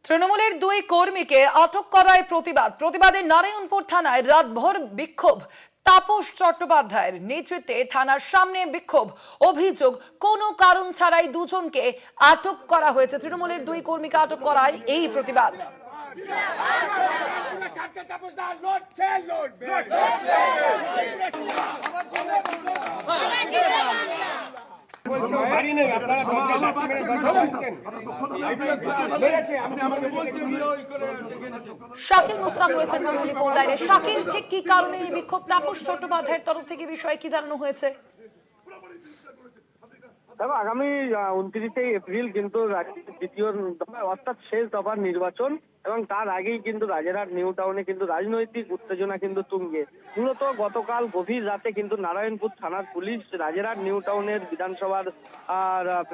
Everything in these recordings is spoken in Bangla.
তৃণমূলের দুই কর্মীকে আটক করায় প্রতিবাদে নারায়ণপুর থানায় রাতভর বিক্ষোভ। তাপস চট্টোপাধ্যায়ের নেতৃত্বে থানার সামনে বিক্ষোভ। অভিযোগ, কোনো কারণ ছাড়াই দুজনকে আটক করা হয়েছে। তৃণমূলের দুই কর্মীকে আটক করায় এই প্রতিবাদ। শাকিল মুস্তাক রয়েছেন মামুনি ফোন লাইনে। শাকিল, ঠিক কি কারণে এই বিক্ষোভ? তাপস চট্টোপাধ্যায়ের তরফ থেকে বিষয়ে কি জানানো হয়েছে? দেখো, আগামী 29শে এপ্রিল কিন্তু দ্বিতীয় দফা অর্থাৎ শেষ দফার নির্বাচন, এবং তার আগেই কিন্তু রাজারহাট নিউ টাউনে কিন্তু রাজনৈতিক উত্তেজনা কিন্তু তুঙ্গে। মূলত গতকাল গভীর রাতে কিন্তু নারায়ণপুর থানার পুলিশ রাজারহাট নিউ টাউনের বিধানসভার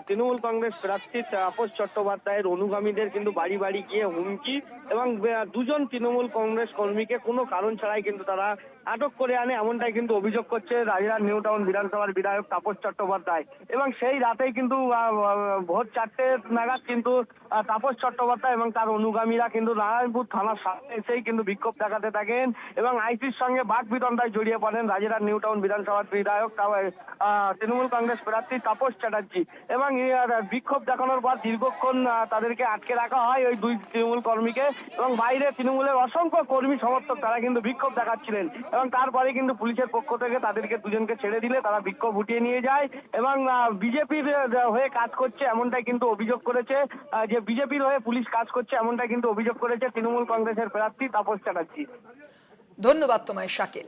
তৃণমূল কংগ্রেস প্রার্থী তাপস চট্টোপাধ্যায়ের অনুগামীদের কিন্তু বাড়ি বাড়ি গিয়ে হুমকি এবং দুজন তৃণমূল কংগ্রেস কর্মীকে কোনো কারণ ছাড়াই কিন্তু তারা আটক করে আনে, এমনটাই কিন্তু অভিযোগ করছে রাজারহাট নিউ টাউন বিধানসভার বিধায়ক তাপস চট্টোপাধ্যায়। এবং সেই রাতেই কিন্তু ভোর 4টে নাগাদ কিন্তু তাপস চট্টোপাধ্যায় এবং তার অনুগামীরা কিন্তু নারায়ণপুর থানার সামনে এসেই কিন্তু বিক্ষোভ দেখাতে থাকেন এবং আইসির সঙ্গে বাকবিতণ্ডায় জড়িয়ে পড়েন রাজারহাট নিউ টাউন বিধানসভার বিধায়ক তৃণমূল কংগ্রেস প্রার্থী তাপস চ্যাটার্জি। এবং বিক্ষোভ দেখানোর পর দীর্ঘক্ষণ তাদেরকে আটকে রাখা হয়, ওই দুই তৃণমূল কর্মীকে, এবং বাইরে তৃণমূলের অসংখ্য কর্মী সমর্থক তারা কিন্তু বিক্ষোভ দেখাচ্ছিলেন। এবং তারপরে কিন্তু পুলিশের পক্ষ থেকে তাদেরকে দুজনকে ছেড়ে দিলে তারা বিক্ষোভ উঠিয়ে নিয়ে যায় এবং বিজেপির হয়ে কাজ করছে এমনটাই কিন্তু অভিযোগ করেছে, যে বিজেপির হয়ে পুলিশ কাজ করছে এমনটাই কিন্তু অভিযোগ করেছে তৃণমূল কংগ্রেসের প্রার্থী তাপস চ্যাটার্জি। ধন্যবাদ তোমায় শাকিল।